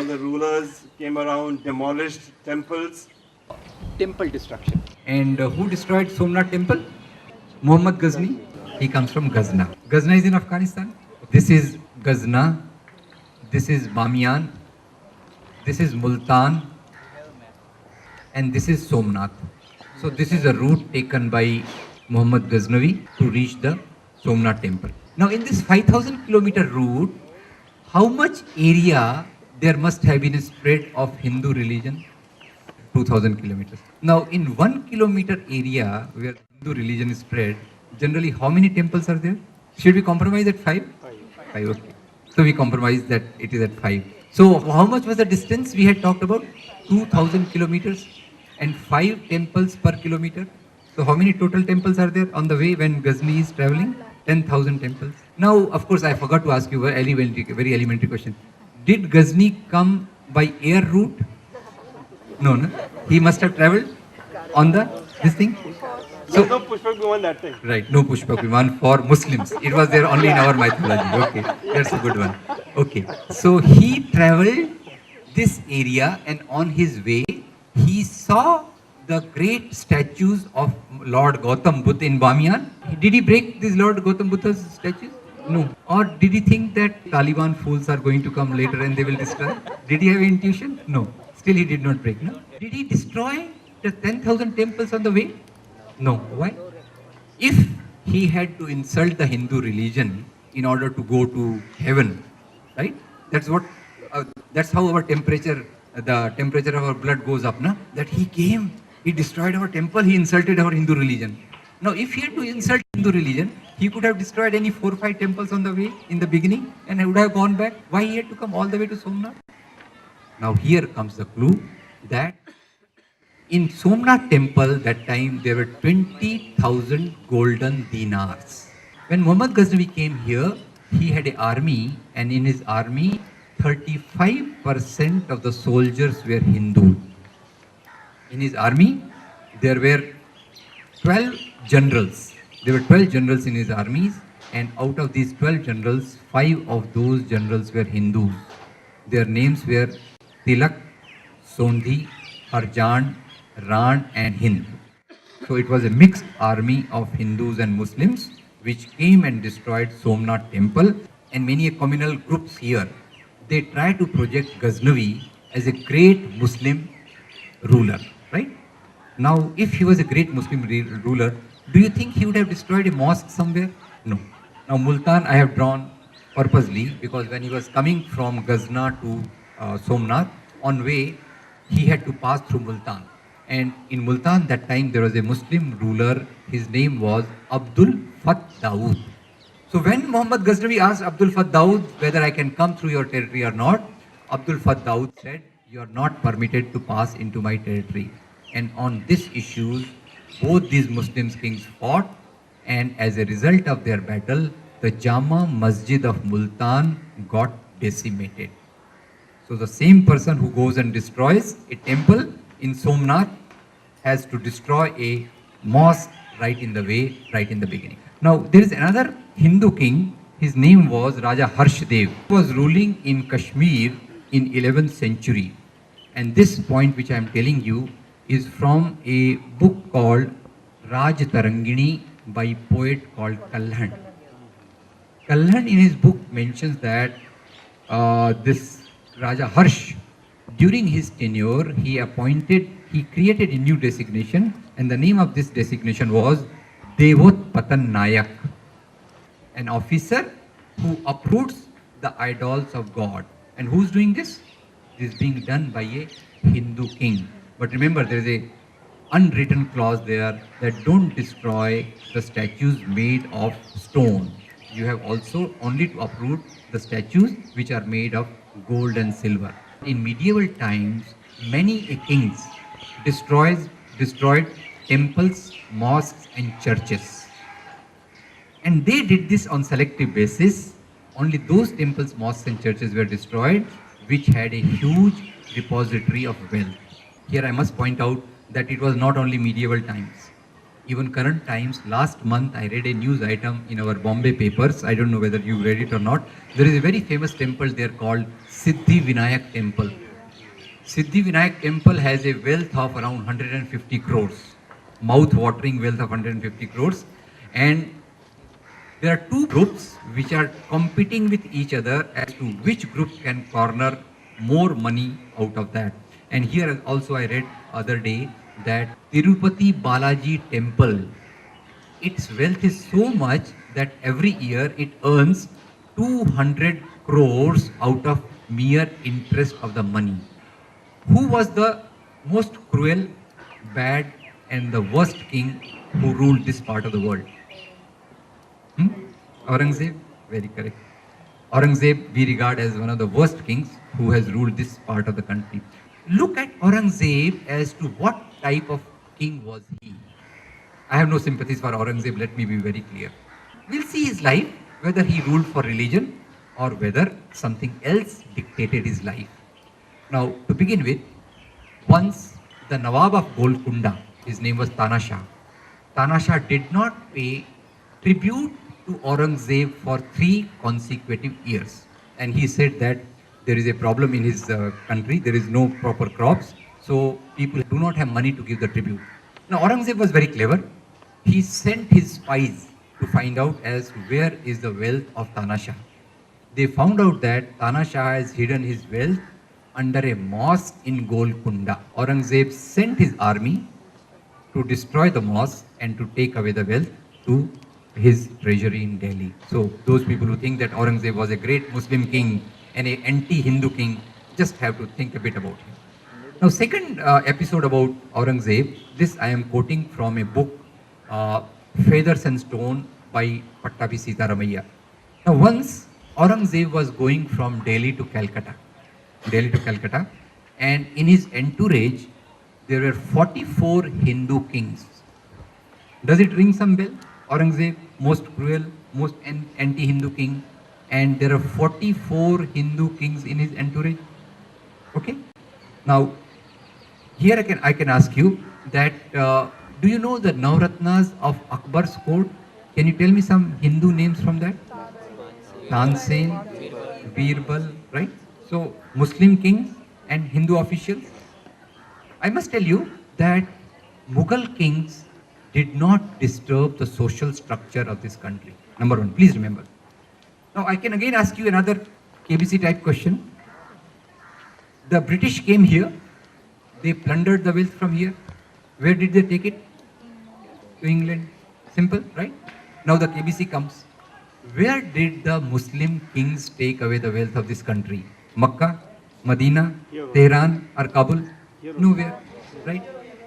all the rulers came around, demolished temples. Temple destruction. And who destroyed Somnath temple? Muhammad Ghazni. He comes from Ghazna. Ghazna is in Afghanistan. This is Ghazna. This is Bamiyan. This is Multan. And this is Somnath. So this is a route taken by Muhammad Ghaznavi to reach the Somnath temple. Now in this 5,000 kilometer route, how much area there must have been a spread of Hindu religion? 2,000 kilometers. Now in 1 kilometer area where Hindu religion is spread, generally how many temples are there? Should we compromise at 5? 5, okay. So we compromise that it is at 5. So how much was the distance we had talked about? 2,000 kilometers and 5 temples per kilometer. So how many total temples are there on the way when Ghazni is traveling? 10,000 temples. Now, of course, I forgot to ask you a very elementary question. Did Ghazni come by air route? No, no. He must have traveled on this thing. There's no Pushpak Viman that time. Right, no Pushpak Viman for Muslims. It was there only in our mythology. Okay, that's a good one. Okay, so he traveled this area and on his way, he saw the great statues of Lord Gautam Buddha in Bamiyan. Did he break these Lord Gautam Buddha's statues? No. Or did he think that Taliban fools are going to come later and they will destroy? Did he have intuition? No. Still he did not break. No. Did he destroy the 10,000 temples on the way? No. Why? If he had to insult the Hindu religion in order to go to heaven, right? That's how our temperature, the temperature of our blood goes up, na? That he came, he destroyed our temple, he insulted our Hindu religion. Now, if he had to insult Hindu religion, he could have destroyed any 4 or 5 temples on the way in the beginning and he would have gone back. Why he had to come all the way to Somnath? Now, here comes the clue that in Somnath temple, that time there were 20,000 golden dinars. When Muhammad Ghaznavi came here, he had an army, and in his army, 35% of the soldiers were Hindu. In his army, there were 12 generals. There were 12 generals in his armies, and out of these 12 generals, 5 of those generals were Hindus. Their names were Tilak, Sondhi, Arjan, Ran and Hind. So it was a mixed army of Hindus and Muslims which came and destroyed Somnath temple, and many communal groups here. They try to project Ghaznavi as a great Muslim ruler, right? Now, if he was a great Muslim ruler, do you think he would have destroyed a mosque somewhere? No. Now, Multan I have drawn purposely because when he was coming from Ghazna to Somnath, on way he had to pass through Multan. And in Multan that time there was a Muslim ruler, his name was Abdul Fath Dawood. So when Muhammad Ghaznavi asked Abdul Fath Dawood whether I can come through your territory or not, Abdul Fath Dawood said, you are not permitted to pass into my territory. And on this issue, both these Muslim kings fought, and as a result of their battle, the Jama Masjid of Multan got decimated. So the same person who goes and destroys a temple in Somnath has to destroy a mosque right in the way, right in the beginning. Now there is another Hindu king, his name was Raja Harshdev. He was ruling in Kashmir in 11th century. And this point which I am telling you is from a book called Raj Tarangini by poet called Kalhan. Kalhan in his book mentions that this Raja Harsh, during his tenure, he created a new designation, and the name of this designation was Devot Patan Nayak, an officer who uproots the idols of God. And who's doing this? This is being done by a Hindu king. But remember, there is a unwritten clause there that don't destroy the statues made of stone. You have also only to uproot the statues which are made of gold and silver. In medieval times, many kings destroyed temples, mosques and churches. And they did this on selective basis. Only those temples, mosques and churches were destroyed which had a huge repository of wealth. Here I must point out that it was not only medieval times. even current times. Last month, I read a news item in our Bombay papers. I don't know whether you read it or not. There is a very famous temple there called Siddhi Vinayak Temple. Siddhi Vinayak Temple has a wealth of around 150 crores, mouth-watering wealth of 150 crores. And there are two groups which are competing with each other as to which group can corner more money out of that. And here also I read other day that Tirupati Balaji Temple, its wealth is so much that every year it earns 200 crores out of mere interest of the money. Who was the most cruel, bad, and the worst king who ruled this part of the world? Aurangzeb? Very correct. Aurangzeb we regard as one of the worst kings who has ruled this part of the country. Look at Aurangzeb as to what type of king was he. I have no sympathies for Aurangzeb, let me be very clear. We'll see his life, whether he ruled for religion or whether something else dictated his life. Now, to begin with, once the Nawab of Golconda, his name was Tana Shah. Tana Shah did not pay tribute to Aurangzeb for 3 consecutive years. And he said that there is a problem in his country, there is no proper crops, so people do not have money to give the tribute. Now Aurangzeb was very clever. He sent his spies to find out as to where is the wealth of Tana Shah. They found out that Tana Shah has hidden his wealth under a mosque in Golconda. Aurangzeb sent his army to destroy the mosque and to take away the wealth to his treasury in Delhi. So those people who think that Aurangzeb was a great Muslim king and an anti-Hindu king just have to think a bit about him. Now second episode about Aurangzeb, this I am quoting from a book, Feathers and Stone by Pattabi Sitaramaiah. Now once Aurangzeb was going from Delhi to Calcutta, and in his entourage there were 44 Hindu kings. Does it ring some bell? Aurangzeb, most cruel, most anti-Hindu king, and there are 44 Hindu kings in his entourage. Okay. Now, here I can ask you that do you know the Navratnas of Akbar's court? Can you tell me some Hindu names from that? Tansen, Birbal, right? So Muslim kings and Hindu officials. I must tell you that Mughal kings did not disturb the social structure of this country. Number one, please remember. Now I can again ask you another KBC type question. The British came here, they plundered the wealth from here. Where did they take it? To England. Simple, right? Now the KBC comes. Where did the Muslim kings take away the wealth of this country? Makkah, Medina, Tehran or Kabul? Nowhere, right?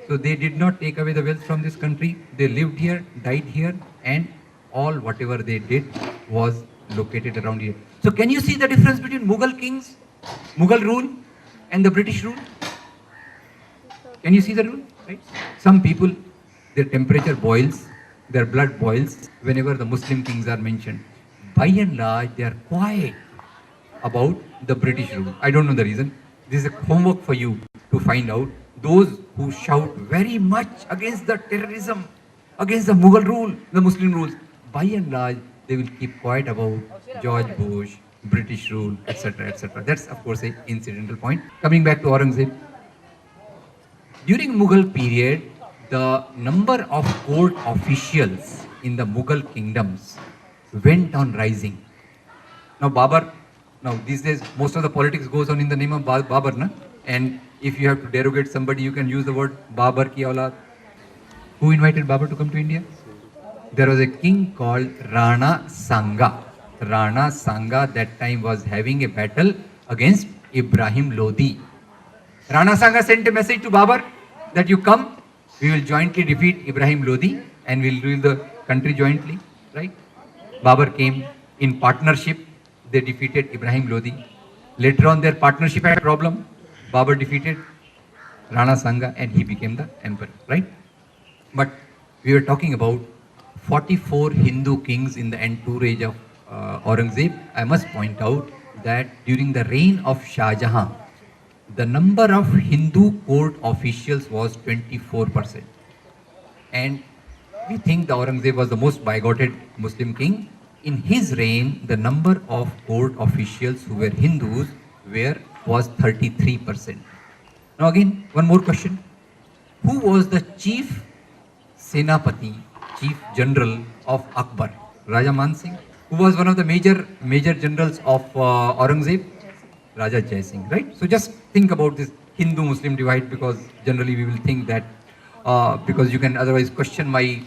So they did not take away the wealth from this country. They lived here, died here, and all whatever they did was located around here. So can you see the difference between Mughal kings, Mughal rule, and the British rule? Can you see the rule? Right? Some people, their temperature boils, their blood boils whenever the Muslim kings are mentioned. By and large, they are quiet about the British rule. I don't know the reason. This is a homework for you to find out. Those who shout very much against the terrorism, against the Mughal rule, the Muslim rules, by and large, they will keep quiet about George Bush, British rule, etc., etc. That's, of course, an incidental point. Coming back to Aurangzeb. During Mughal period, the number of court officials in the Mughal kingdoms went on rising. Now, Babur, now these days, most of the politics goes on in the name of Babur, na? And if you have to derogate somebody, you can use the word Babur ki aulad. Who invited Babur to come to India? There was a king called Rana Sanga. Rana Sanga that time was having a battle against Ibrahim Lodi. Rana Sanga sent a message to Babur that you come, we will jointly defeat Ibrahim Lodi and we'll rule the country jointly, right? Babur came in partnership, they defeated Ibrahim Lodi. Later on their partnership had a problem. Babur defeated Rana Sanga and he became the emperor, right? But we were talking about 44 Hindu kings in the entourage of Aurangzeb. I must point out that during the reign of Shah Jahan, the number of Hindu court officials was 24%. And we think the Aurangzeb was the most bigoted Muslim king. In his reign, the number of court officials who were Hindus was 33%. Now again, one more question. Who was the chief Senapati, chief general of Akbar? Raja Man Singh, who was one of the major generals of Aurangzeb? Raja Jai Singh, right? So just think about this Hindu-Muslim divide, because generally we will think that because you can otherwise question my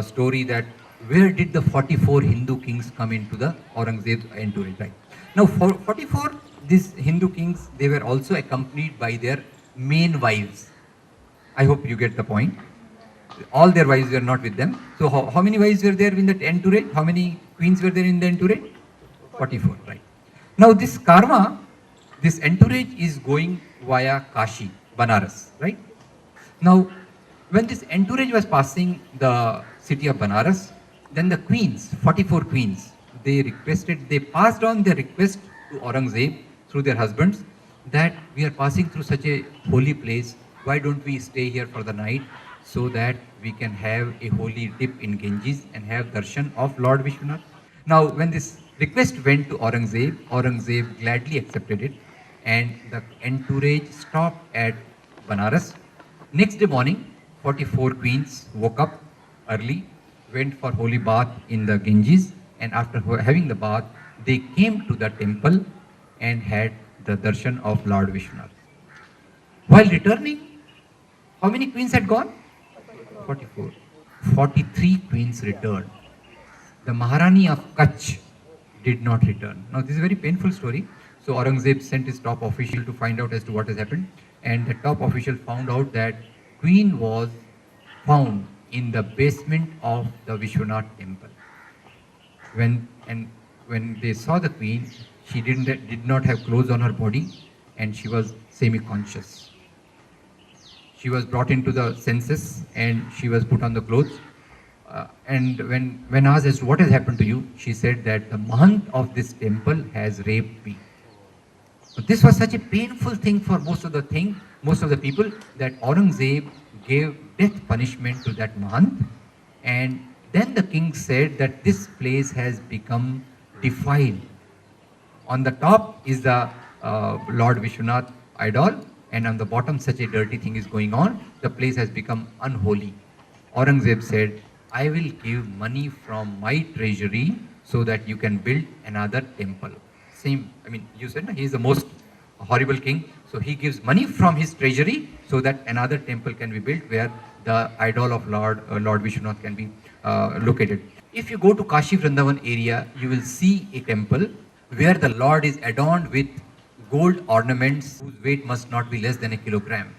story that where did the 44 Hindu kings come into the Aurangzeb's entourage, right? Now, for 44, these Hindu kings, they were also accompanied by their main wives. I hope you get the point. All their wives were not with them. So how many wives were there in that entourage? How many queens were there in the entourage? 44, right? Now this karma, this entourage is going via Kashi, Banaras, right? Now, when this entourage was passing the city of Banaras, then the queens, 44 queens, they passed on their request to Aurangzeb through their husbands that we are passing through such a holy place, why don't we stay here for the night so that we can have a holy dip in Ganges and have darshan of Lord Vishwanath. Now, when this request went to Aurangzeb, Aurangzeb gladly accepted it, and the entourage stopped at Banaras. Next day morning, 44 queens woke up early, went for holy bath in the Ganges, and after having the bath, they came to the temple and had the darshan of Lord Vishwanath. While returning, how many queens had gone? 44. 43 queens returned. The Maharani of Kutch did not return. Now, this is a very painful story. So, Aurangzeb sent his top official to find out as to what has happened. And the top official found out that queen was found in the basement of the Vishwanath temple. When they saw the queen, she did not have clothes on her body, and she was semi-conscious. She was brought into the senses and she was put on the clothes. And when asked as to what has happened to you, she said that the Mahant of this temple has raped me. So this was such a painful thing for most of the people, that Aurangzeb gave death punishment to that Mahant. And then the king said that this place has become defiled. On the top is the Lord Vishwanath idol, and on the bottom such a dirty thing is going on. The place has become unholy. Aurangzeb said, I will give money from my treasury so that you can build another temple. You said he is the most horrible king. So he gives money from his treasury so that another temple can be built where the idol of Lord Vishwanath can be located. If you go to Kashi Vrindavan area, you will see a temple where the Lord is adorned with gold ornaments whose weight must not be less than a kilogram.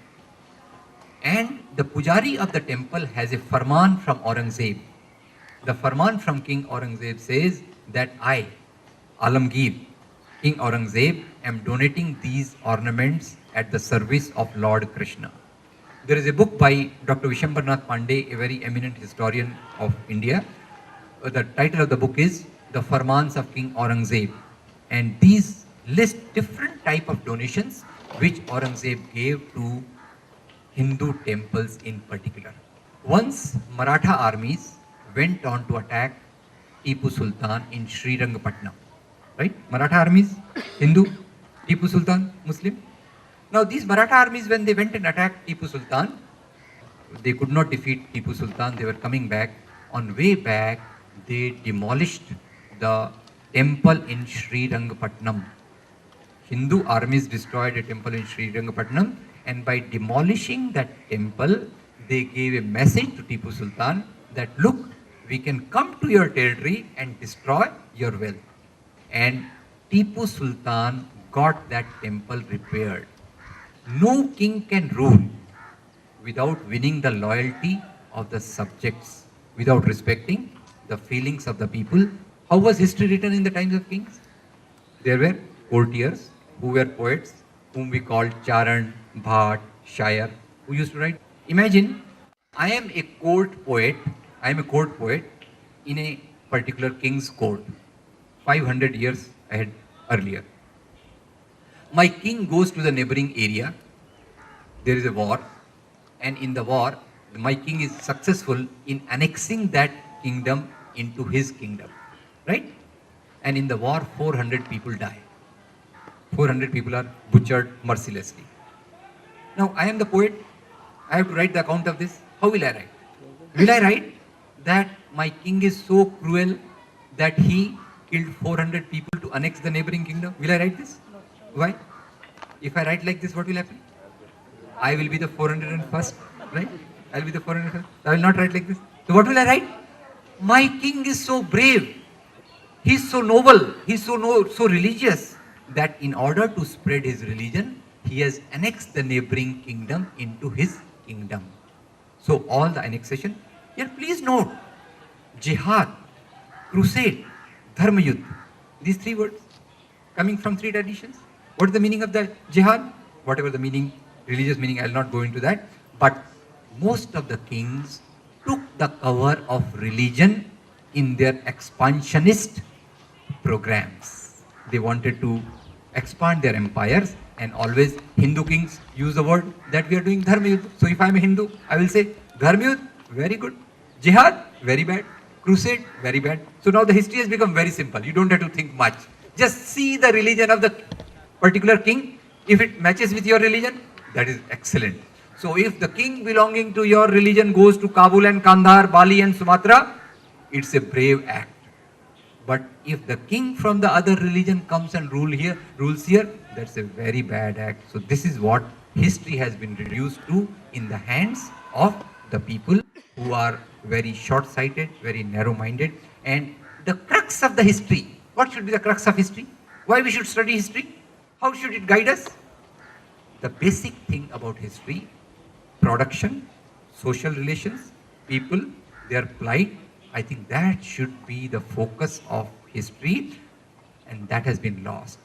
And the pujari of the temple has a farman from Aurangzeb. The farman from King Aurangzeb says that I, Alamgir, King Aurangzeb, am donating these ornaments at the service of Lord Krishna. There is a book by Dr. Vishwambarnath Pandey, a very eminent historian of India. The title of the book is The Farmans of King Aurangzeb. And these list different type of donations which Aurangzeb gave to Hindu temples in particular. Once Maratha armies went on to attack Tipu Sultan in Srirangapatna. Right? Maratha armies, Hindu, Tipu Sultan, Muslim. Now these Maratha armies, when they went and attacked Tipu Sultan, they could not defeat Tipu Sultan. They were coming back. On way back, they demolished the temple in Srirangapatnam. Hindu armies destroyed a temple in Srirangapatnam, and by demolishing that temple, they gave a message to Tipu Sultan that, look, we can come to your territory and destroy your wealth. And Tipu Sultan got that temple repaired. No king can rule without winning the loyalty of the subjects, without respecting the feelings of the people. How was history written in the times of kings? There were courtiers who were poets, whom we called Charan, Bhat, Shair, who used to write. Imagine, I am a court poet in a particular king's court, 500 years earlier. My king goes to the neighboring area, there is a war, and in the war, my king is successful in annexing that kingdom into his kingdom, right? And in the war, 400 people die. 400 people are butchered mercilessly. Now, I am the poet. I have to write the account of this. How will I write? Will I write that my king is so cruel that he killed 400 people to annex the neighboring kingdom? Will I write this? Why? If I write like this, what will happen? I will be the 401st, right? I will be the 401st. I will not write like this. So what will I write? My king is so brave. He's so noble. He's so religious that in order to spread his religion, he has annexed the neighboring kingdom into his kingdom. So all the annexation. Here, please note, jihad, crusade, dharma yuddha. These three words coming from three traditions. What is the meaning of the jihad? Whatever the meaning, religious meaning, I will not go into that. But most of the kings took the cover of religion in their expansionist programs. They wanted to expand their empires, and always Hindu kings use the word that we are doing dharma yuddha. So if I am a Hindu, I will say dharma yuddha, very good. Jihad, very bad. Crusade, very bad. So now the history has become very simple. You don't have to think much. Just see the religion of the particular king. If it matches with your religion, that is excellent. So if the king belonging to your religion goes to Kabul and Kandahar, Bali and Sumatra, it's a brave act. But if the king from the other religion comes and rules here, that's a very bad act. So this is what history has been reduced to in the hands of the people who are very short-sighted, very narrow-minded. And the crux of the history, what should be the crux of history? Why we should study history? How should it guide us? The basic thing about history, production, social relations, people, their plight, I think that should be the focus of history, and that has been lost.